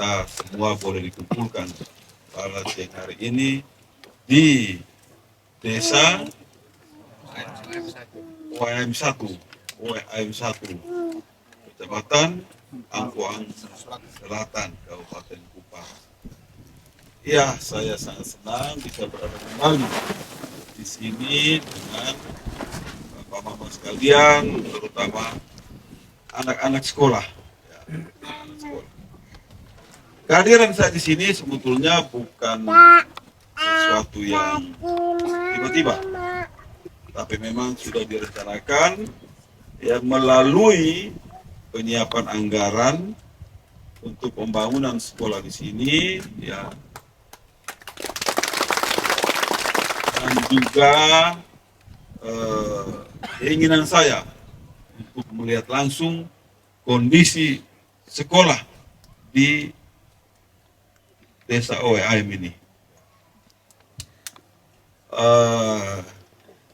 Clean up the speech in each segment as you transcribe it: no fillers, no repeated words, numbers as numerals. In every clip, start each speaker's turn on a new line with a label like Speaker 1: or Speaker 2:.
Speaker 1: kita semua boleh dikumpulkan pada siang hari ini di desa OAM1, Kecamatan Angkuang Selatan, Kabupaten Kupang. Ya, saya sangat senang bisa berada kembali di sini dengan bapak-bapak sekalian, terutama anak-anak sekolah. Ya, anak sekolah. Kehadiran saya di sini sebetulnya bukan sesuatu yang tiba-tiba, tapi memang sudah direncanakan ya melalui penyiapan anggaran untuk pembangunan sekolah di sini, ya, dan juga keinginan saya untuk melihat langsung kondisi sekolah di desa OAM ini.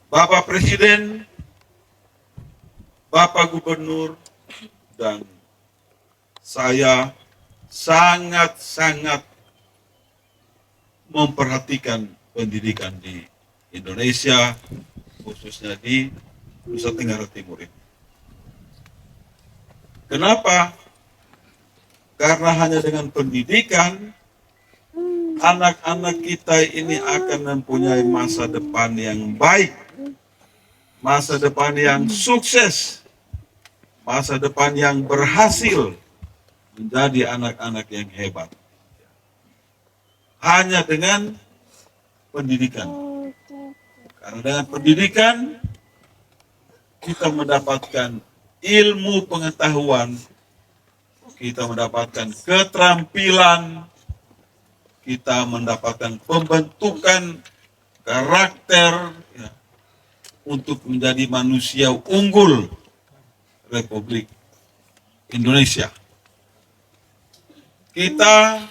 Speaker 1: Bapak Presiden, Bapak Gubernur, dan saya sangat-sangat memperhatikan pendidikan di Indonesia, khususnya di Nusa Tenggara Timur ini. Kenapa? Karena hanya dengan pendidikan, anak-anak kita ini akan mempunyai masa depan yang baik, masa depan yang sukses, masa depan yang berhasil menjadi anak-anak yang hebat. Hanya dengan pendidikan. Karena dengan pendidikan kita mendapatkan ilmu pengetahuan, kita mendapatkan keterampilan, kita mendapatkan pembentukan karakter ya, untuk menjadi manusia unggul Republik Indonesia. Kita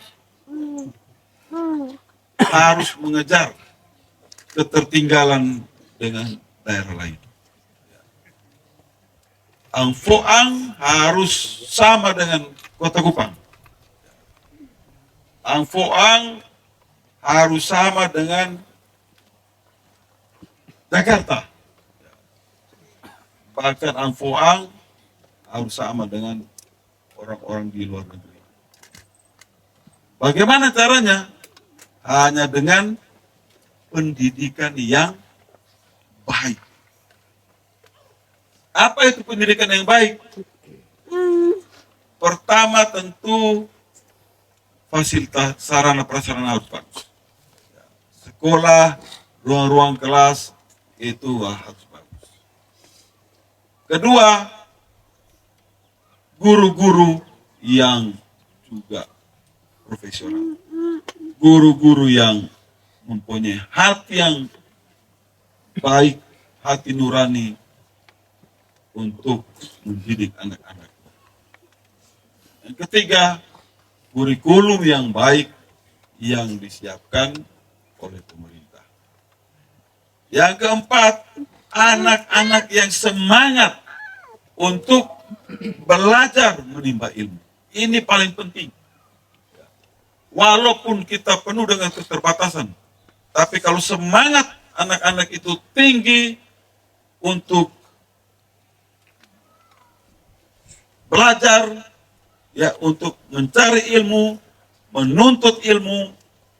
Speaker 1: harus mengejar ketertinggalan dengan daerah lain. Angfoang harus sama dengan Kota Kupang. Angfoang harus sama dengan Jakarta. Bahkan Angfoang harus sama dengan orang-orang di luar negeri. Bagaimana caranya? Hanya dengan pendidikan yang baik. Apa itu pendidikan yang baik? Pertama tentu fasilitas sarana prasarana harus bagus. Sekolah, ruang-ruang kelas itu harus bagus. Kedua, guru-guru yang juga profesional. Guru-guru yang mempunyai hati yang baik, hati nurani untuk mendidik anak-anak. Yang ketiga, kurikulum yang baik yang disiapkan oleh pemerintah. Yang keempat, anak-anak yang semangat untuk belajar menimba ilmu. Ini paling penting. Walaupun kita penuh dengan keterbatasan, tapi kalau semangat anak-anak itu tinggi untuk belajar, ya, untuk mencari ilmu, menuntut ilmu,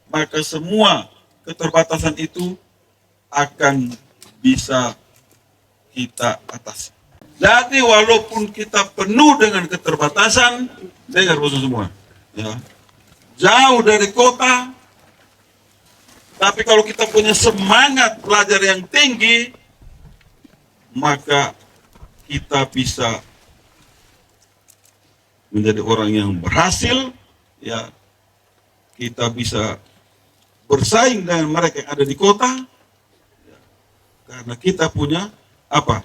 Speaker 1: maka semua keterbatasan itu akan bisa kita atasi. Jadi walaupun kita penuh dengan keterbatasan, dengar bos semua, ya, jauh dari kota, tapi kalau kita punya semangat belajar yang tinggi, maka kita bisa menjadi orang yang berhasil, ya, kita bisa bersaing dengan mereka yang ada di kota, ya, karena kita punya apa?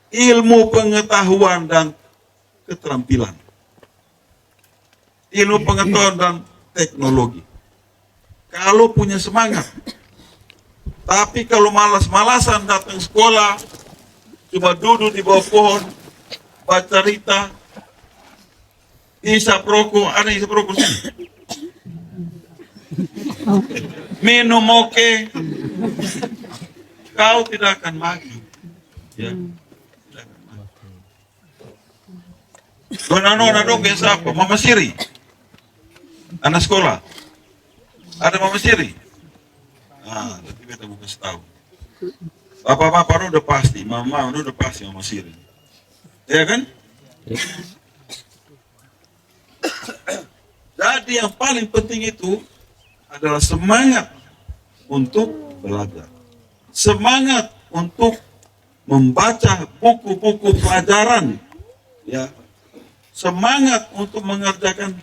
Speaker 1: Ilmu pengetahuan dan keterampilan. Ilmu pengetahuan dan teknologi. Kalau punya semangat, tapi kalau malas-malasan datang sekolah, cuma duduk di bawah pohon, baca cerita, Isap rokok, ada isap rokok sini. Minum oke, kau tidak akan maju. Ya, tidak akan maju. Nona dong biasa apa? Mama Siri, anak sekolah. Ada Mama Siri. Ah, tapi kita mau kasih tahu. Bapak-bapak udah pasti, mama udah pasti Mama Siri. Ya kan? Jadi yang paling penting itu adalah semangat untuk belajar. Semangat untuk membaca buku-buku pelajaran. Ya. Semangat untuk mengerjakan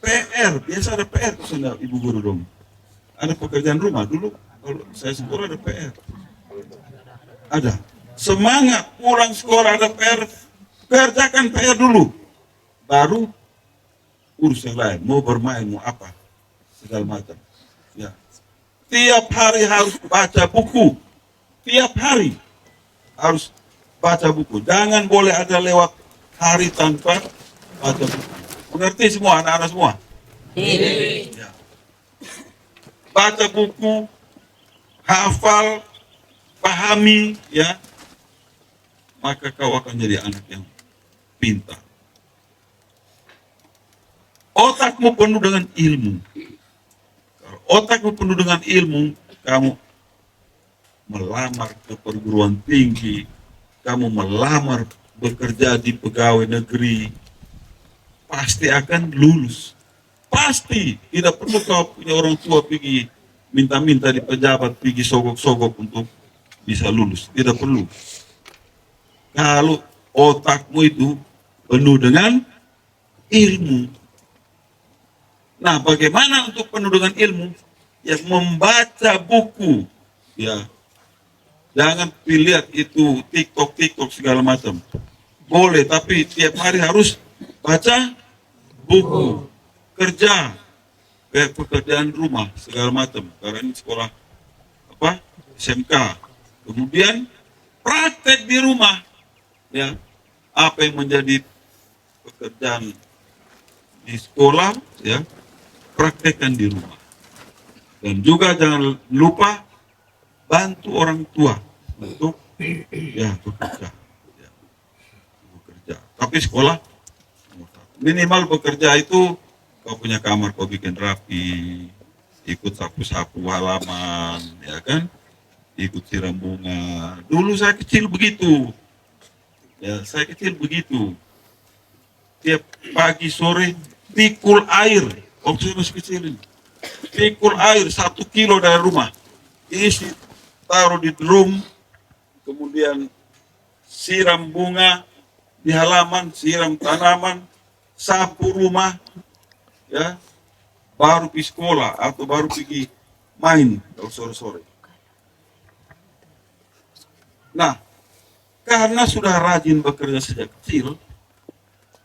Speaker 1: PR. Biasa ada PR sudah Ibu Guru dong. Ada pekerjaan rumah dulu. Kalau saya sekolah ada PR. Ada. Semangat pulang sekolah ada PR. Kerjakan PR dulu. Baru urus yang lain. Mau bermain, mau apa. Segala macam. Ya. Tiap hari harus baca buku. Tiap hari harus baca buku. Jangan boleh ada lewat hari tanpa baca buku. Mengerti semua anak-anak semua? Ya. Baca buku, hafal, pahami, ya. Maka kau akan jadi anak yang pintar. Otakmu penuh dengan ilmu. Kalau otakmu penuh dengan ilmu, kamu melamar ke perguruan tinggi, kamu melamar bekerja di pegawai negeri, pasti akan lulus. Pasti. Tidak perlu kau punya orang tua pergi minta-minta di pejabat, pergi sogok-sogok untuk bisa lulus. Tidak perlu. Kalau otakmu itu penuh dengan ilmu. Nah, bagaimana untuk penuh dengan ilmu? Ya, membaca buku. Ya, jangan lihat itu TikTok segala macam. Boleh, tapi tiap hari harus baca buku. Kerja, kayak pekerjaan rumah segala macam. Karena ini sekolah apa? SMK. Kemudian praktek di rumah. Ya, apa yang menjadi pekerjaan di sekolah, ya, praktekkan di rumah. Dan juga jangan lupa bantu orang tua untuk ya bekerja. Ya, bekerja. Tapi sekolah minimal bekerja itu kau punya kamar kau bikin rapi, ikut sapu-sapu halaman, ya kan? Ikut siram bunga. Dulu saya kecil begitu. Ya, saya kecil begitu. Tiap pagi sore pikul air. Waktu saya masih kecil ini. Pikul air 1 kilo dari rumah. Isi, taruh di drum, kemudian siram bunga di halaman, siram tanaman, sapu rumah, ya, baru pergi sekolah atau baru pergi main kalau sore-sore. Nah, karena sudah rajin bekerja sejak kecil,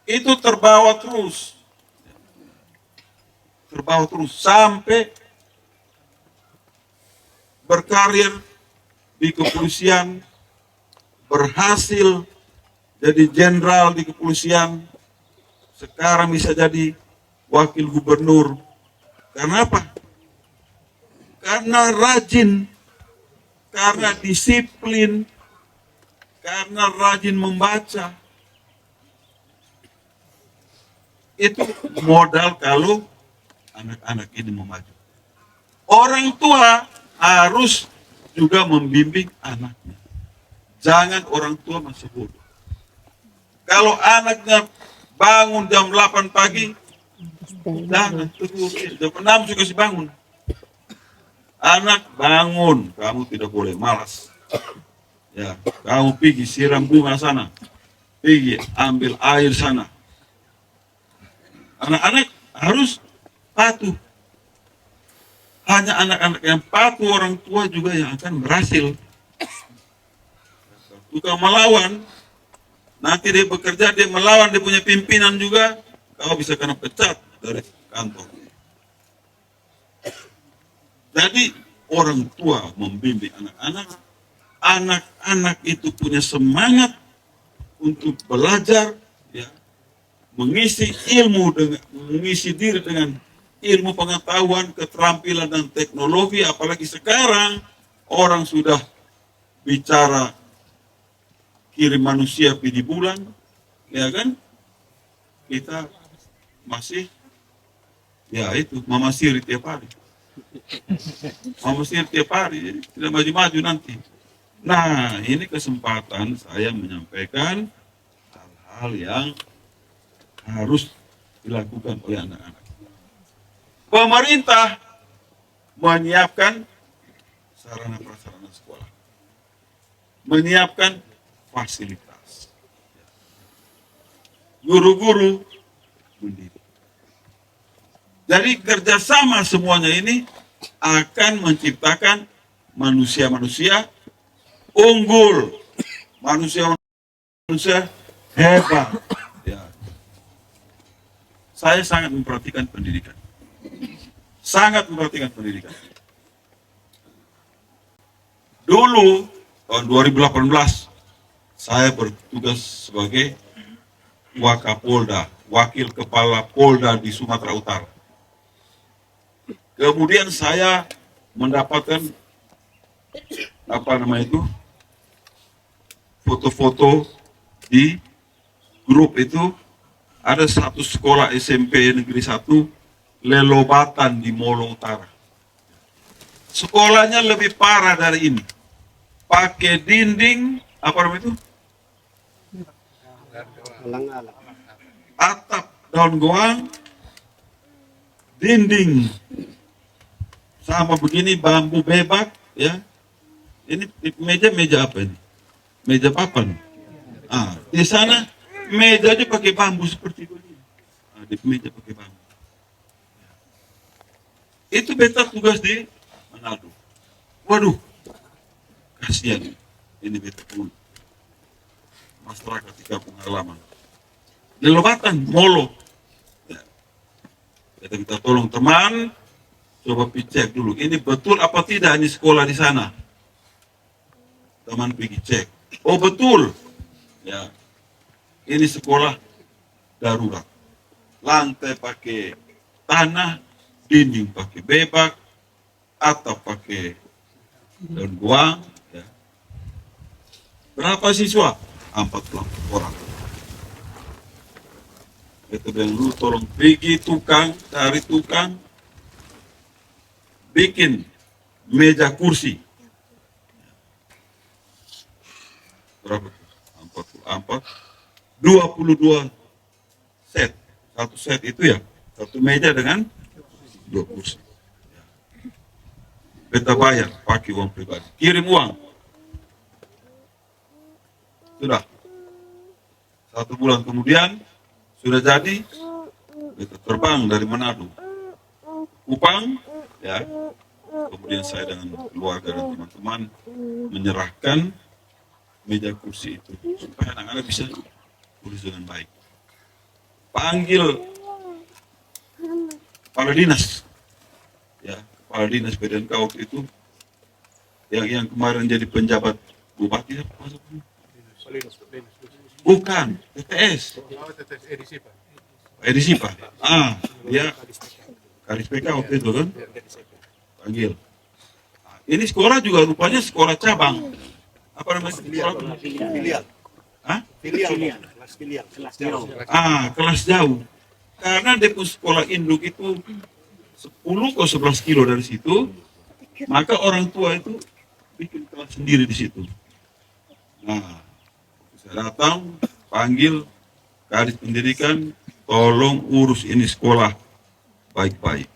Speaker 1: itu terbawa terus sampai berkarir di kepolisian, berhasil jadi jenderal di kepolisian, sekarang bisa jadi wakil gubernur. Karena apa? Karena rajin, karena disiplin, karena rajin membaca. Itu modal kalau anak-anak ini mau maju. Orang tua harus juga membimbing anaknya. Jangan orang tua masih bodoh. Kalau anaknya bangun jam 8 pagi, jangan terus. Jam 6 juga kasih bangun. Anak bangun, kamu tidak boleh malas. Ya, kamu pergi siram bunga sana, pergi ambil air sana. Anak-anak harus patuh. Hanya anak-anak yang patuh orang tua juga yang akan berhasil. Tukang melawan, nanti dia bekerja, dia melawan, dia punya pimpinan juga, kau bisa kena pecat dari kantor. Jadi orang tua membimbing anak-anak, anak-anak itu punya semangat untuk belajar, ya, mengisi diri dengan ilmu pengetahuan, keterampilan dan teknologi, apalagi sekarang orang sudah bicara kirim manusia pergi di bulan, ya kan? Kita masih ya itu mamasiri tiap hari. Mamasiri tiap hari, jadi tidak maju-maju nanti. Nah, ini kesempatan saya menyampaikan hal-hal yang harus dilakukan oleh anak-anak. Pemerintah menyiapkan sarana prasarana sekolah, menyiapkan fasilitas, guru-guru mendidik. Jadi kerjasama semuanya ini akan menciptakan manusia-manusia unggul, manusia-manusia hebat. Ya. Saya sangat memperhatikan pendidikan. Sangat memperhatikan pendidikan. Dulu, tahun 2018, saya bertugas sebagai Wakapolda, Wakil Kepala Polda di Sumatera Utara. Kemudian saya mendapatkan foto-foto di grup itu, ada satu sekolah SMP Negeri 1 Lelobatan di Molo Utara. Sekolahnya lebih parah dari ini. Pakai dinding atap daun goang, dinding sama begini bambu bebak, ya. Ini meja apa ini? Meja papan. Di sana mejanya pakai bambu seperti ini. Di meja pakai bambu. Itu beta tugas di Manado. Waduh, kasihan. Ini beta pun masyarakat di kampung halaman. Lelobatan, Molo. Ya. Kita tolong teman, coba cek dulu. Ini betul apa tidak ini sekolah di sana? Teman pergi cek. Oh betul. Ya. Ini sekolah darurat. Lantai pakai tanah, dinding pakai bebak, atap pakai daun goang. Ya. Berapa siswa? 40 orang. Kita bilang dulu tolong pergi tukang, cari tukang, bikin meja kursi. Berapa? 44, 22 set. Satu set itu ya, satu meja dengan 2 kursi. Beta bayar pakai uang pribadi, kirim uang. Sudah. 1 bulan kemudian sudah jadi, beta terbang dari Manado, Kupang, ya. Kemudian saya dengan keluarga dan teman-teman menyerahkan meja kursi itu supaya anak-anak bisa tulis dengan baik. Panggil kepala dinas, ya, kepala dinas PDNK waktu itu, yang kemarin jadi penjabat bupati, bukan TTS, edisi Pak. Dia Kadis PK waktu itu kan, panggil. Ini sekolah juga rupanya sekolah cabang. Apa namanya? Filial. Kelas jauh. Kelas jauh. Karena depo sekolah induk itu 10 ke 11 kilo dari situ, maka orang tua itu bikin kelas sendiri di situ. Nah, saya datang, panggil Kadis Pendidikan, tolong urus ini sekolah baik-baik.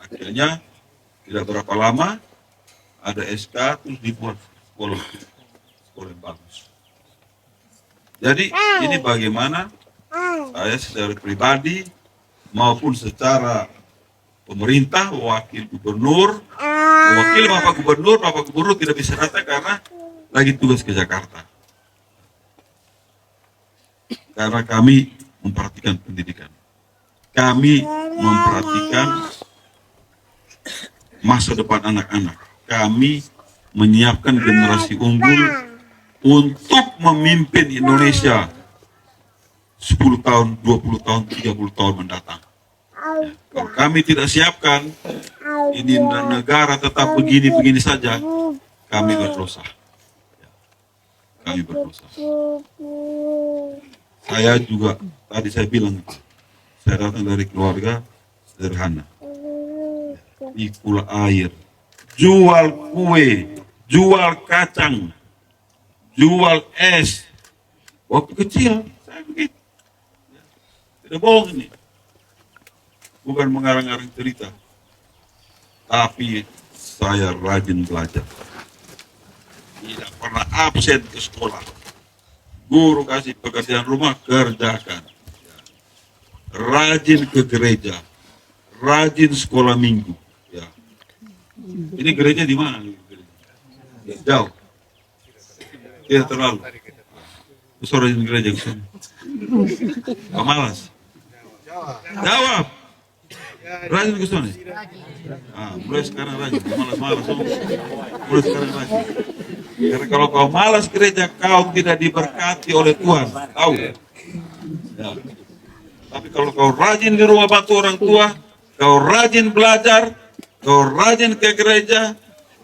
Speaker 1: Akhirnya tidak berapa lama ada SK terus dibuat sekolah yang bagus. Jadi ini bagaimana saya secara pribadi maupun secara pemerintah, wakil gubernur Bapak Gubernur tidak bisa datang karena lagi tugas ke Jakarta. Karena kami memperhatikan pendidikan. Kami memperhatikan masa depan anak-anak. Kami menyiapkan generasi unggul untuk memimpin Indonesia 10 tahun, 20 tahun, 30 tahun mendatang. Kalau kami tidak siapkan, ini negara tetap begini-begini saja, kami berdosa. Kami berdosa. Saya juga, tadi saya bilang, saya datang dari keluarga sederhana. Pikul air, jual kue, jual kacang, jual es. Waktu kecil, saya begitu. Tidak bohong ini. Bukan mengarang-arang cerita. Tapi saya rajin belajar. Tidak pernah absen ke sekolah. Guru kasih pekerjaan rumah, kerjakan. Rajin ke gereja. Rajin sekolah minggu. Ya. Ini gereja di mana? Jauh. Tidak terlalu. Terus rajin gereja ke sana. Kau malas? Jawab. Rajin ke sana? Mulai sekarang rajin. Malas-malas. Mulai sekarang rajin. Karena kalau kau malas gereja, kau tidak diberkati oleh Tuhan. Tahu? Ya. Tapi kalau kau rajin di rumah bantu orang tua, kau rajin belajar, kau rajin ke gereja,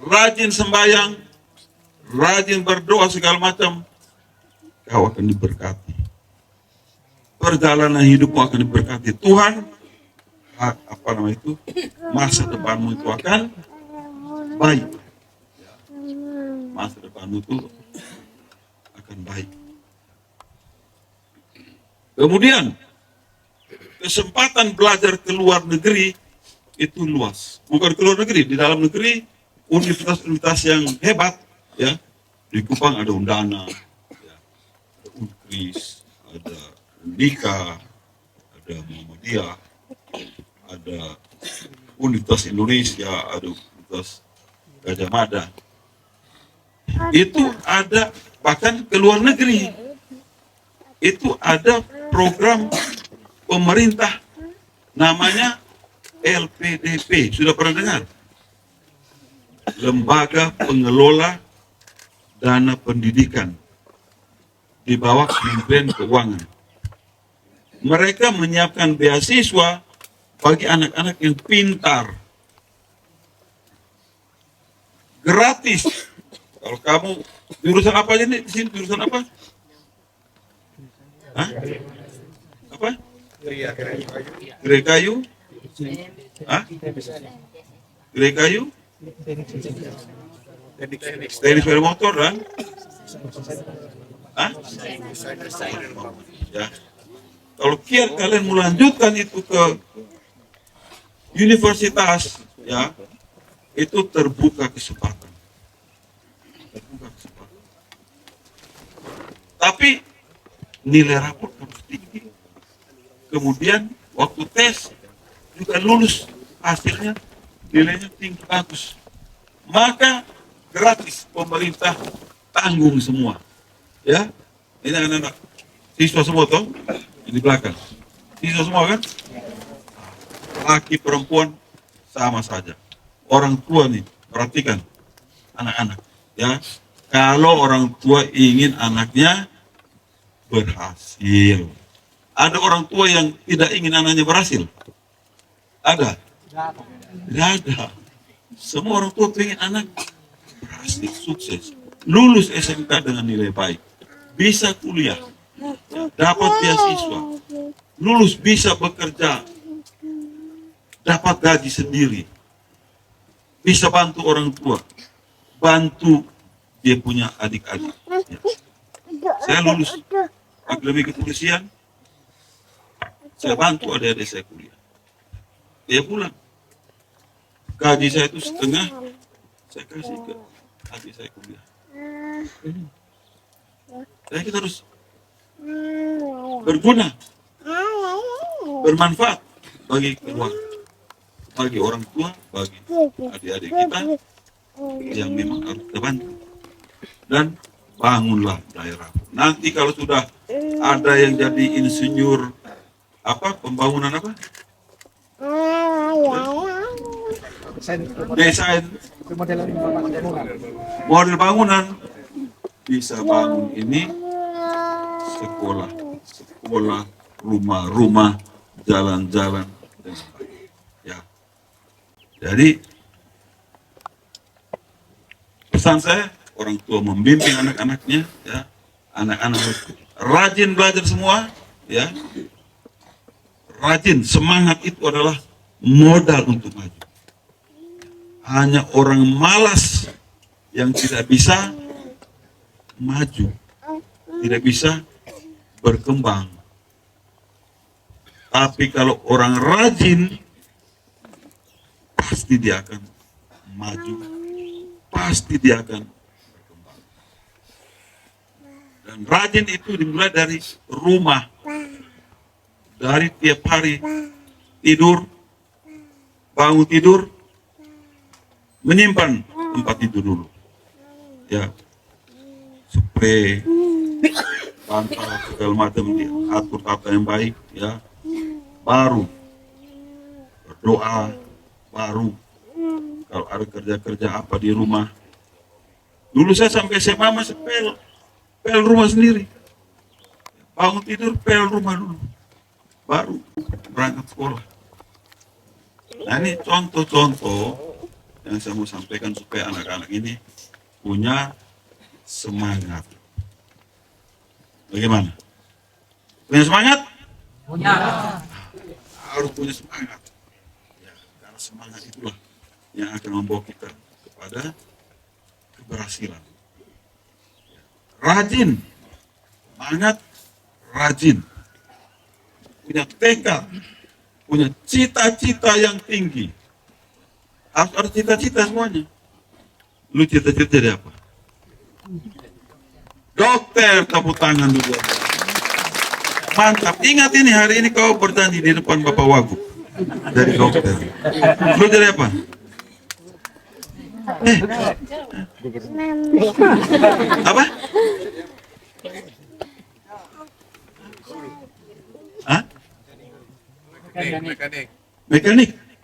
Speaker 1: rajin sembahyang, rajin berdoa segala macam, kau akan diberkati. Perjalanan hidupmu akan diberkati. Tuhan, masa depanmu itu akan baik. Masa depanmu itu akan baik. Kemudian, kesempatan belajar ke luar negeri itu luas. Bukan ke luar negeri, di dalam negeri universitas-universitas yang hebat, ya. Di Kupang ada Undana, ya. Ada Unkris, ada Undika, ada Muhammadiyah, ada Universitas Indonesia, ada Universitas Gajah Mada. Itu ada bahkan ke luar negeri. Itu ada program pemerintah namanya LPDP. Sudah pernah dengar? Lembaga Pengelola Dana Pendidikan di bawah Kementerian Keuangan. Mereka menyiapkan beasiswa bagi anak-anak yang pintar. Gratis. Kalau kamu jurusan apa aja nih? Di sini jurusan apa? Hah? Apa? Gerai kayu? Hah? Gerai kayu? Teknik sepeda motor dan? Hah? Ya. Kalau kalian melanjutkan itu ke universitas, ya, itu terbuka kesempatan. Terbuka kesempatan. Tapi nilai rapor harus tinggi. Kemudian waktu tes juga lulus, hasilnya nilainya tinggi bagus. Maka gratis, pemerintah tanggung semua. Ya, ini anak-anak siswa semua toh, di belakang. Siswa semua kan? Laki perempuan sama saja. Orang tua nih, perhatikan anak-anak. Ya, kalau orang tua ingin anaknya berhasil. Ada orang tua yang tidak ingin anaknya berhasil? Ada? Tidak ada. Semua orang tua ingin anak berhasil, sukses. Lulus SMK dengan nilai baik. Bisa kuliah. Dapat beasiswa. Lulus bisa bekerja. Dapat gaji sendiri. Bisa bantu orang tua. Bantu dia punya adik-adik. Ya. Saya lulus akademi kepolisian, saya bantu adik-adik saya kuliah. Dia pulang, gaji saya itu setengah, saya kasih ke adik saya kuliah. Jadi kita harus berguna, bermanfaat bagi keluarga, bagi orang tua, bagi adik-adik kita yang memang harus kita bantu. Dan bangunlah daerah. Nanti kalau sudah ada yang jadi insinyur pembangunan desain model bangunan, bisa bangun ini sekolah rumah-rumah, jalan-jalan, dan sebagainya. Ya. Jadi pesan saya, orang tua membimbing anak-anaknya, ya, anak-anak harus rajin belajar semua, ya, rajin, semangat itu adalah modal untuk maju. Hanya orang malas yang tidak bisa maju, tidak bisa berkembang. Tapi kalau orang rajin, pasti dia akan maju, pasti dia akan berkembang. Dan rajin itu dimulai dari rumah, dari tiap hari tidur, bangun tidur, menyimpan tempat tidur dulu, ya, spray, bantal segala macam, diatur tata yang baik, ya, baru berdoa, baru kalau ada kerja-kerja apa di rumah. Dulu saya sampai SMA masih pel rumah sendiri, bangun tidur pel rumah dulu, baru berangkat sekolah. Nah, ini contoh-contoh yang saya mau sampaikan supaya anak-anak ini punya semangat. Bagaimana? Punya semangat?
Speaker 2: Punya.
Speaker 1: Harus punya semangat. Ya, karena semangat itulah yang akan membawa kita kepada keberhasilan. Rajin, semangat, rajin, punya tekad, punya cita-cita yang tinggi. Harus ada cita-cita semuanya. Lu cita-cita jadi apa? Dokter, tepuk tangan dulu. Mantap. Ingat ini, hari ini kau berjanji di depan Bapak Wagub dari dokter. Lu jadi apa? Apa? Hah?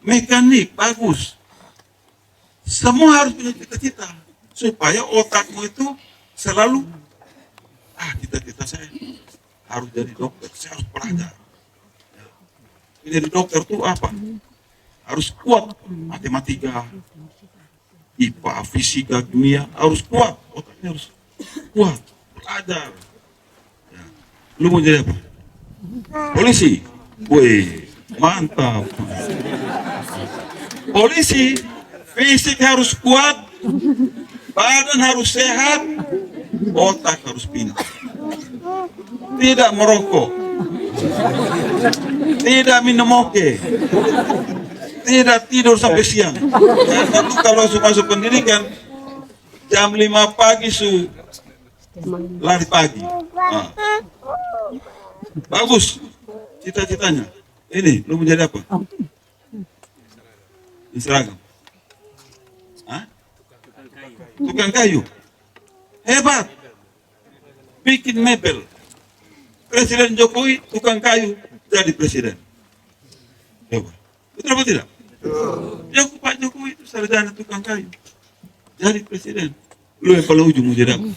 Speaker 1: Mekanik, bagus. Semua harus punya cita-cita supaya otakmu itu selalu cita-cita saya harus jadi dokter, saya harus belajar. Jadi dokter itu apa? Harus kuat matematika, IPA, fisika, kimia, harus kuat, otaknya harus kuat, belajar. Ya. Lu mau jadi apa? Polisi. Wih, mantap. Polisi, fisik harus kuat, badan harus sehat, otak harus pintar. Tidak merokok, tidak minum oke, tidak tidur sampai siang. Karena itu kalau masuk pendidikan, jam 5 pagi lari pagi. Nah. Bagus cita-citanya. Ini, lu menjadi apa? Di seragam. Hah? Tukang kayu. Hebat. Bikin mebel. Presiden Jokowi tukang kayu jadi presiden. Hebat. Betul apa tidak? Pak Jokowi itu sarjana tukang kayu. Jadi presiden. Lu yang paling ujung mau jadi apa?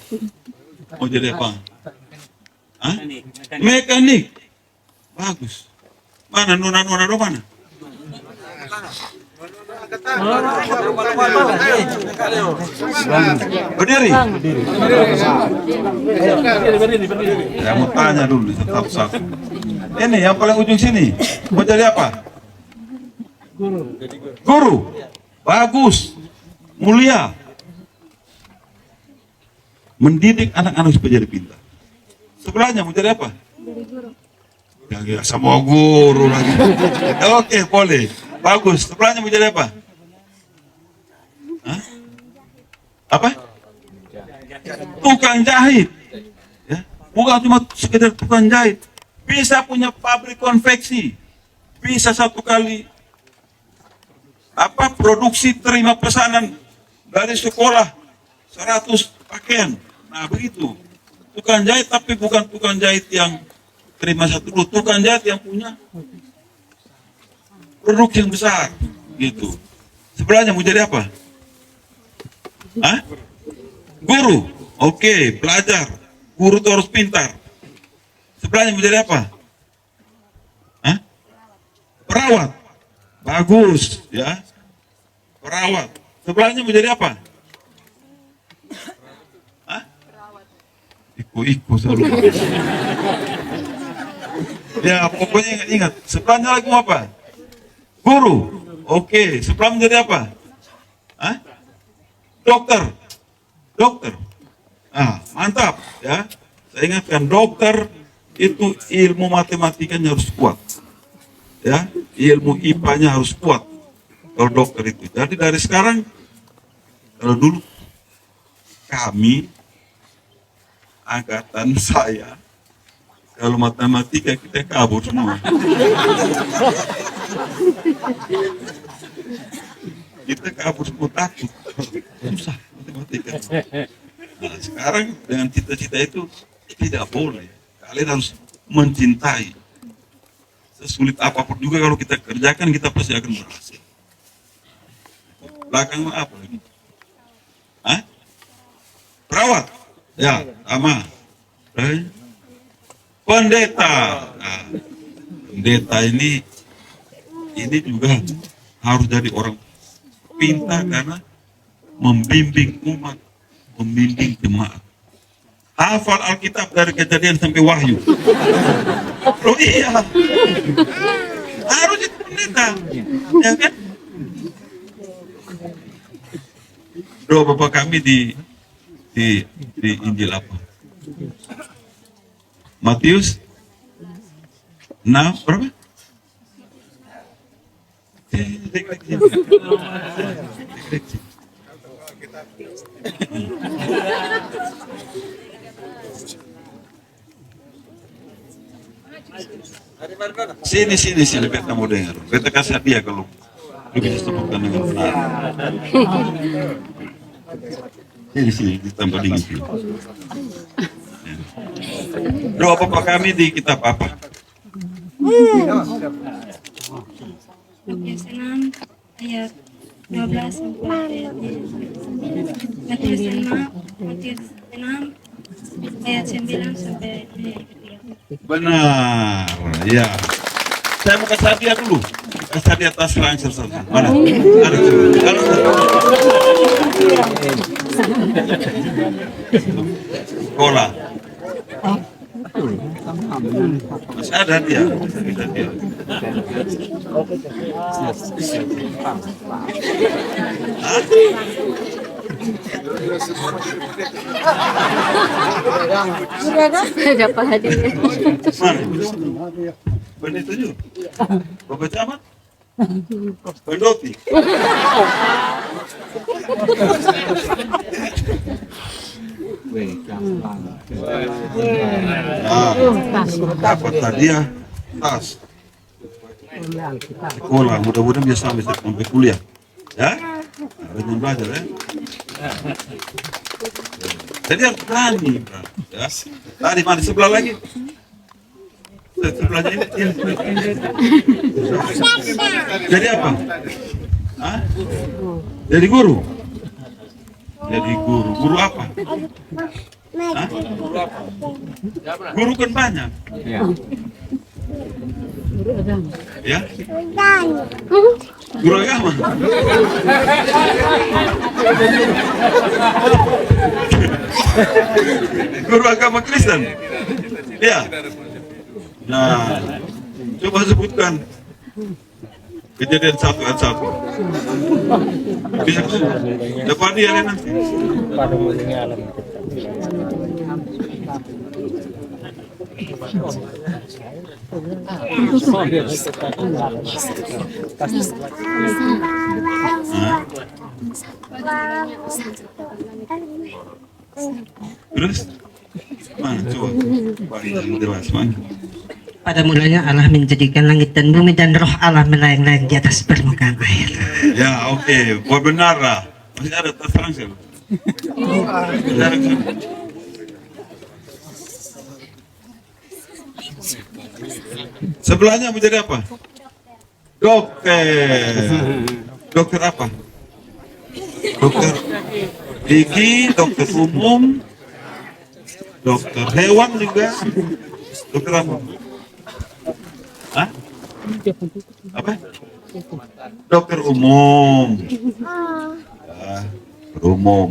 Speaker 1: Mau jadi apa? Hah? Mekanik. Bagus. Mana nona-nona do mana? Berdiri. Saya mau tanya dulu satu-satu. Ini yang paling ujung sini. Mau jadi apa? Guru. Bagus. Mulia. Mendidik anak-anak supaya jadi pintar. Sebelahnya mau jadi apa? Ya, sama guru lagi. Oke, boleh. Bagus. Sebelahnya mau jadi apa? Hah? Apa? Tukang jahit. Ya. Bukan cuma sekedar tukang jahit. Bisa punya pabrik konveksi. Bisa satu kali produksi terima pesanan dari sekolah 100 pakaian. Nah, begitu. Tukang jahit, tapi bukan tukang jahit yang terima satu dulu, tukang jahit yang punya produk yang besar, gitu. Sebelahnya mau jadi apa? Hah? Guru. Oke, belajar. Guru itu harus pintar. Sebelahnya mau jadi apa? Perawat. Bagus, ya. Perawat. Sebelahnya menjadi apa? Hah? Iko selalu. Ya, pokoknya ingat. Sebelahnya lagi mau apa? Guru. Oke, sebelah menjadi apa? Hah? Dokter. Dokter. Ah, mantap, ya. Saya ingatkan, dokter itu ilmu matematikanya harus kuat. Ya, ilmu IPA-nya harus kuat. Kalau dokter itu. Jadi dari sekarang, kalau dulu kami, angkatan saya, kalau matematika kita kabur semua. Kita kabur semua, takut. Susah matematika. Nah, sekarang dengan cita-cita itu tidak boleh. Kalian harus mencintai. Sesulit apapun juga kalau kita kerjakan, kita pasti akan berhasil. Belakang apa lagi? Hah? Perawat? Ya, sama. Pendeta. Nah, pendeta ini juga harus jadi orang pintar karena membimbing umat, membimbing jemaat. Hafal Alkitab dari Kejadian sampai Wahyu. Oh iya, harus itu pendeta, ya kan? Doa Bapak kami di Injil apa? Matius 6 berapa? Sini, beta mau dengar. Beta kasih hadiah kalau lu bisa sebutkan dengan benar. Sini, ditambah dingin. Doa Bapa kami di kitab apa?
Speaker 2: Lukas 6 ayat 12 sampai Matius 6 ayat 9 sampai ayat 3.
Speaker 1: Benar, ya. Saya mau kasih hadiah dulu. Kasih hadiah tas rangsel satu. Mana? Ada. Sekolah. Masih ada dia.
Speaker 2: Dapat hadiah.
Speaker 1: Mana? Benar itu. Bapak Camat? Pendoti. Dapat hadiah tas sekolah, mudah-mudahan bisa sampai kuliah, ya. Rajin belajar, ya. Jadi harus berani, ya. Tadi mana sebelah lagi? Sebelahnya ini. Jadi apa? Hah? Jadi guru. Jadi guru. Guru apa? Hah? Guru kan banyak. Ya? Guru agama. Guru agama Kristen. Ya. Nah, coba sebutkan Kejadian 1 ayat 1. Bisa depan dia nanti. Terus mana coba? Paling jelas mana?
Speaker 3: Pada mulanya Allah menjadikan langit dan bumi dan roh Allah melayang-layang di atas permukaan air.
Speaker 1: Ya, oke. Buat benar lah. Masih ada tas rangsel. Sebelahnya menjadi apa? Dokter. Dokter apa? Dokter gigi, dokter umum, dokter hewan juga. Dokter apa? Hah? Apa? Dokter umum. Ya, umum.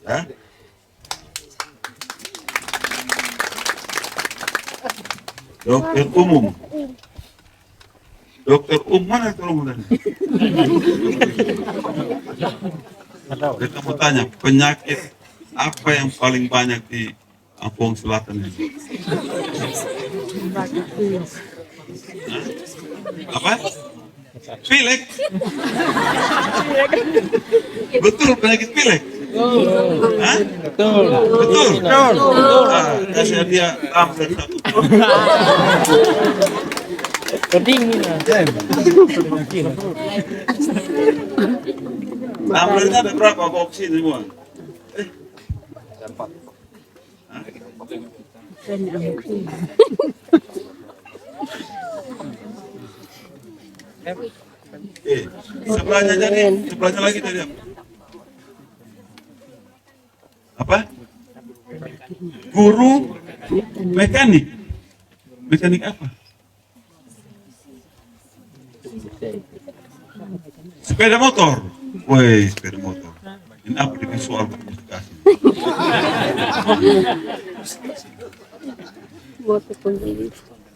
Speaker 1: Ya. Dokter umum. Dokter umum mana dokter umum tadi? Kita mau tanya, penyakit apa yang paling banyak di Lampung Selatan ini? Hah? Apa? Pilek. Betul penyakit pilek. Hah?
Speaker 4: Betul.
Speaker 1: Betul. Ah, kasih dia tumbler satu.
Speaker 4: Kedinginan.
Speaker 1: Tumblernya ada berapa box ini semua? Sebelahnya jadi, sebelahnya lagi jadi apa? Apa? Guru mekanik. Mekanik apa? Sepeda motor. Woi, sepeda motor. Ini apa dengan soal komunikasi?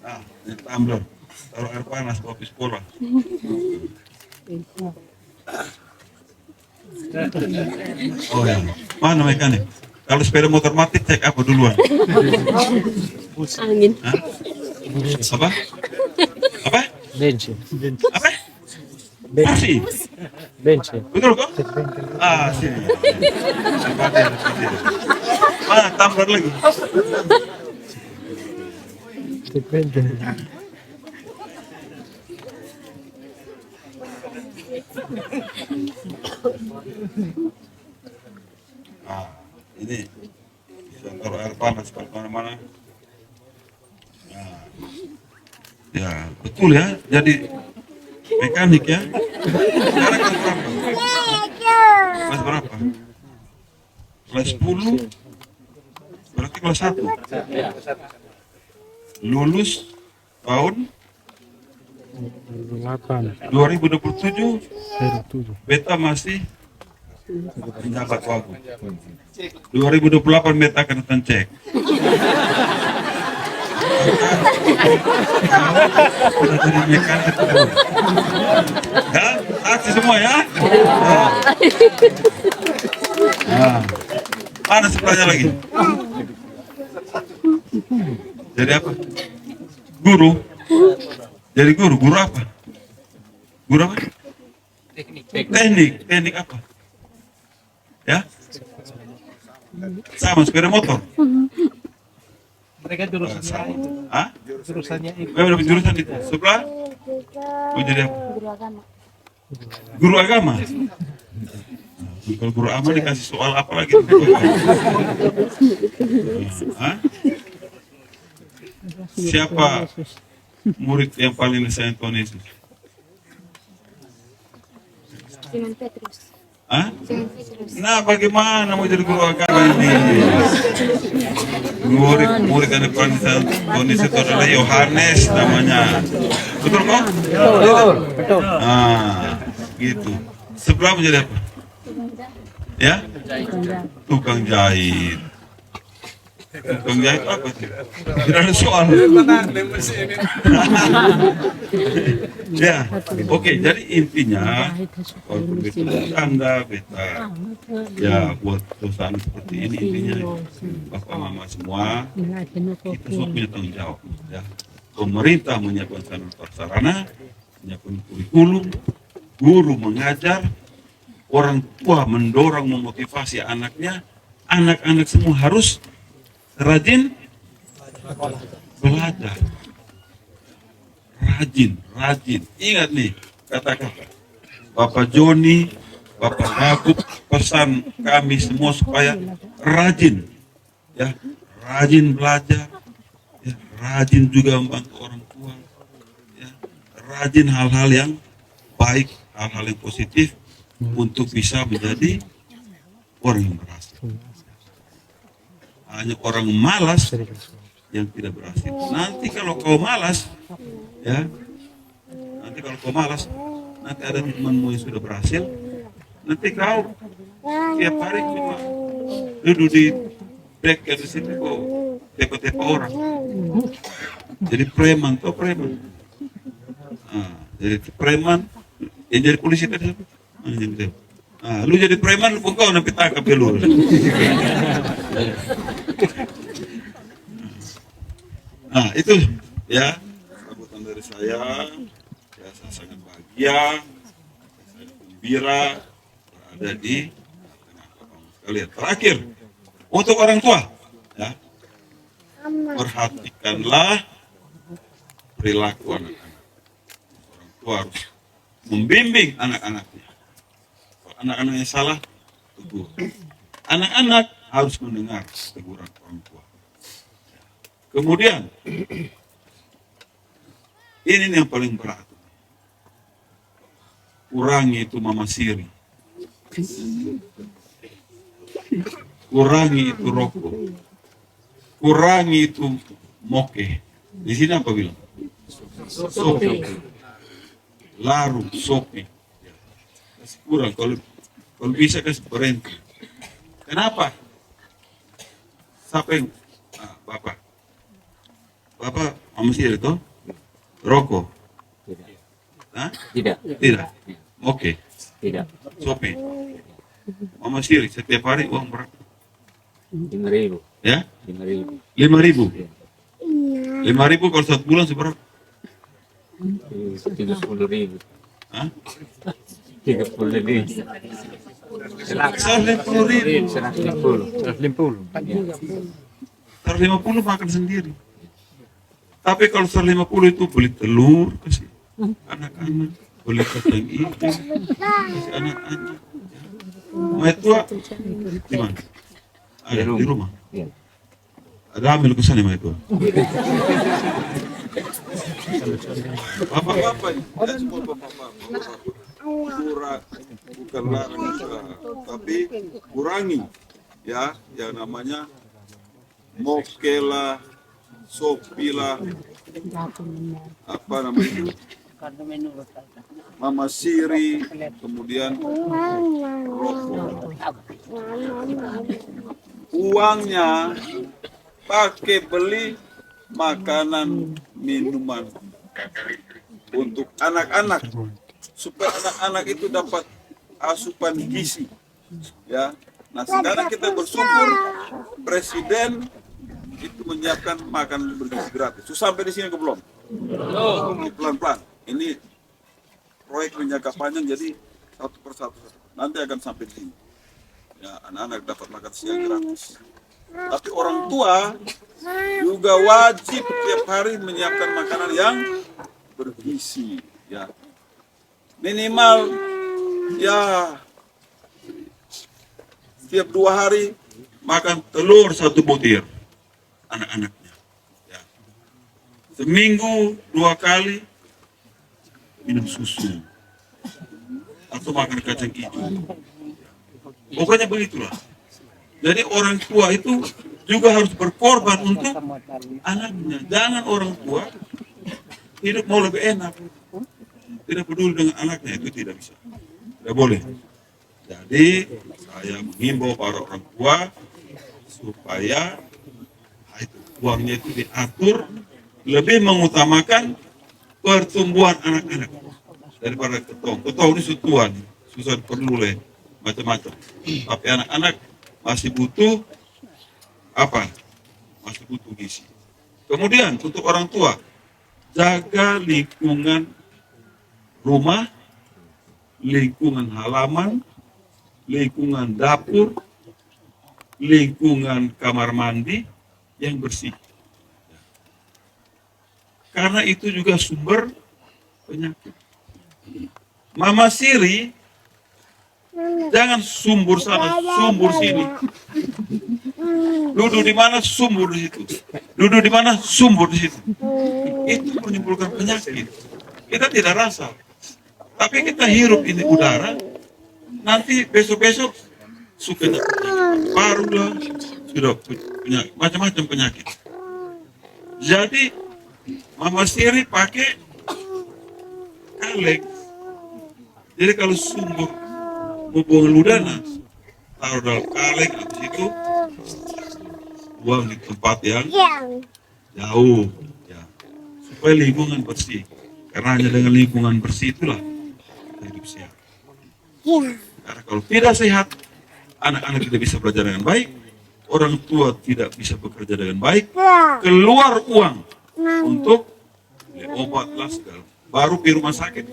Speaker 1: Nah, ini tumbler. Taruh air panas kopi sekolah. Oh ya, mana mekanik? Kalau sepeda motor mati cek apa duluan?
Speaker 2: Angin.
Speaker 1: Hah? Apa? Apa?
Speaker 4: Bensin.
Speaker 1: Apa? Kursi.
Speaker 4: Bensin.
Speaker 1: Betul kok? Ah, sini. Seperti ada, seperti ada. Mana tumbler lagi?
Speaker 4: Bensin.
Speaker 1: Ah, ini bisa taruh air panas kalau mana-mana. Nah, ya betul ya. Jadi mekanik ya. Sekarang kelas berapa? Kelas berapa? Kelas 10. Berarti kelas 1. Lulus tahun
Speaker 4: 8.
Speaker 1: 2027.
Speaker 4: 7.
Speaker 1: Beta masih menjabat wagub. 2028 beta akan datang cek. Sudah jadi mekanik. Ya, taksi semua ya. Nah, mana sebelahnya lagi? Jadi apa? Guru. Jadi guru apa? Guru apa? Teknik apa? Ya? Sama sepeda motor.
Speaker 4: Mereka jurusannya itu.
Speaker 1: Hah?
Speaker 4: Jurusannya itu.
Speaker 1: Udah jurusan itu. Sebelah? Mau jadi apa? Guru agama. Kalau guru agama dikasih soal apa lagi? Hah? Siapa murid yang paling sayang Tuhan Yesus?
Speaker 2: Simon Petrus.
Speaker 1: Hah?
Speaker 2: Simon Petrus.
Speaker 1: Nah, bagaimana mau jadi guru agama ini? Murid yang paling sayang Tuhan Yesus itu adalah Yohanes namanya. Betul kok?
Speaker 4: Betul.
Speaker 1: Ah, gitu. Sebelah menjadi apa? Ya? Tukang jahit. Tukang jahit apa sih? Tidak ada soal. Ya, oke. Jadi intinya, walaupun beta bercanda, beta ya buat perusahaan seperti ini intinya, Bapak Mama semua, kita semua punya tanggung jawab. Ya. Pemerintah menyiapkan sarana prasarana, menyiapkan kurikulum, guru mengajar, orang tua mendorong memotivasi anaknya, anak-anak semua harus rajin belajar. Rajin. Ingat nih kata-kata Bapak Joni, Bapak Wagub, pesan kami semua supaya rajin, ya, rajin belajar, ya, rajin juga membantu orang tua, ya, rajin hal-hal yang baik, hal-hal yang positif untuk bisa menjadi orang yang berhasil. Hanya orang malas yang tidak berhasil. Nanti kalau kau malas, ya, nanti kalau kau malas, nanti ada temanmu yang sudah berhasil, nanti kau tiap hari cuma duduk di back di situ kok tepa-tepa orang. Jadi preman, tau preman. Jadi preman, yang jadi polisi tadi siapa? Lu jadi preman, lu pun kau nanti tangkap ya lu. Nah itu ya sambutan dari saya. Ya saya sangat bahagia, saya gembira berada di tengah kamu sekalian. Terakhir untuk orang tua, ya perhatikanlah perilaku anak-anak. Orang tua harus membimbing anak-anaknya. Kalau anak-anaknya salah, tegur. Anak-anak harus mendengar teguran orang tua. Kemudian, ini yang paling berat. Kurangi itu mama siri. Kurangi itu rokok. Kurangi itu moke. Di sini apa bilang? Sopi. Larut, sopi. Kasih kurang, kalau bisa kasih berhenti. Kenapa? Siapa yang? Bapak. Bapak, mama siri itu? Rokok?
Speaker 5: Tidak.
Speaker 1: Tidak? Oke.
Speaker 5: Tidak.
Speaker 1: Sopi. Mama siri, setiap hari uang berapa?
Speaker 5: 5.000.
Speaker 1: Ya?
Speaker 5: 5.000.
Speaker 1: 5.000. 5.000 kalau 1 bulan seberapa?
Speaker 5: 30.000.
Speaker 1: Hah?
Speaker 5: 30.000.
Speaker 1: 150.000.
Speaker 5: 150.
Speaker 1: 150 makan sendiri. Tapi kalau 150 itu beli telur kasih anak-anak, beli kacang hijau kasih anak-anak. Mayat tua di mana? Ada di rumah.
Speaker 5: Iya.
Speaker 1: Ada ambil kesan mayat tua. Bapak-bapak, ya semua bapak-bapak. Bukan larang juga, tapi kurangi ya yang namanya mokela, sopila, apa namanya itu, mama siri, kemudian rokok. Uangnya pakai beli makanan minuman untuk anak-anak supaya anak-anak itu dapat asupan gizi ya. Nah sekarang kita bersyukur presiden itu menyiapkan makanan bergizi gratis. Sudah sampai di sini ke belum? Pelan-pelan. Ini proyek menjaga panjang, jadi satu persatu nanti akan sampai di sini. Ya, anak-anak dapat makan siang gratis. Tapi orang tua juga wajib tiap hari menyiapkan makanan yang bergizi. Ya, minimal ya setiap 2 hari makan telur 1 butir anak-anaknya. Ya. Seminggu 2 kali minum susu atau makan kacang hijau. Pokoknya begitulah. Jadi orang tua itu juga harus berkorban untuk anaknya. Jangan orang tua hidup mau lebih enak, tidak peduli dengan anaknya, itu tidak bisa, tidak boleh. Jadi saya menghimbau para orang tua supaya itu uangnya itu diatur lebih mengutamakan pertumbuhan anak-anak daripada ketong. Ketong ini sutuan, susah diperoleh macam-macam. Tapi anak-anak masih butuh apa? Masih butuh gizi. Kemudian untuk orang tua, jaga lingkungan rumah, lingkungan halaman, lingkungan dapur, lingkungan kamar mandi yang bersih. Karena itu juga sumber penyakit. Mama siri, jangan sumbur sana, sumbur sini. Duduk di mana, sumbur di situ. Duduk di mana, sumbur di situ. Itu menimbulkan penyakit. Kita tidak rasa. Tapi kita hirup ini udara, nanti besok-besok suka paru lah, sudah macam-macam penyakit. Jadi Mama Siri pakai kaleng. Jadi kalau sumber mau buang ludana, taruh dalam kaleng, habis itu buang di tempat yang jauh, ya, supaya lingkungan bersih. Karena hanya dengan lingkungan bersih itulah kita hidup sehat. Karena kalau tidak sehat, anak-anak tidak bisa belajar dengan baik, orang tua tidak bisa bekerja dengan baik, keluar uang untuk beli obat lah segala. Baru di rumah sakit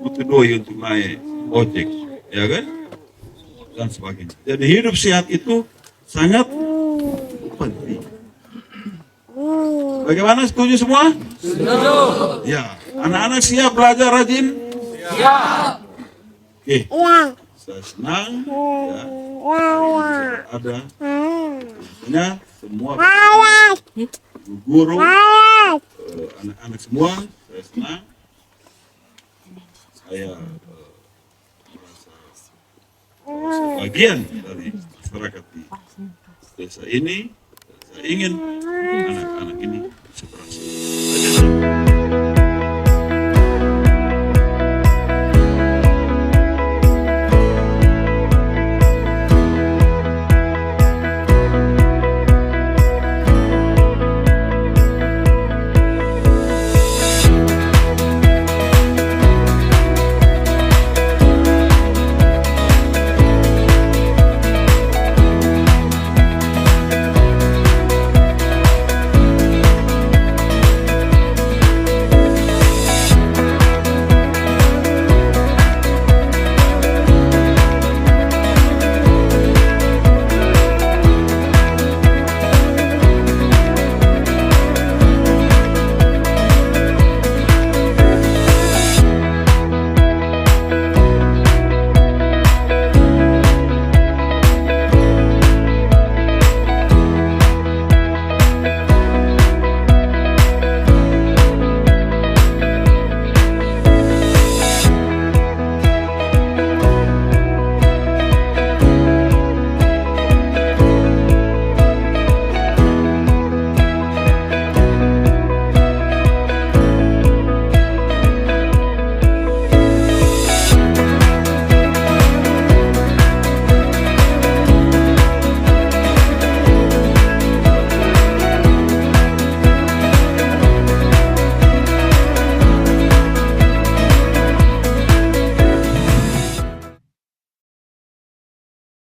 Speaker 1: butuh doi untuk naik ojek, ya kan? Dan sebagainya. Jadi hidup sehat itu sangat penting. Bagaimana, setuju semua? Setuju. Ya, anak-anak siap belajar rajin? Siap. Oke. Saya senang ya, ada tentunya semua guru, anak-anak semua, saya senang. Saya merasa sebagian dari masyarakat di desa ini. Saya ingin anak-anak ini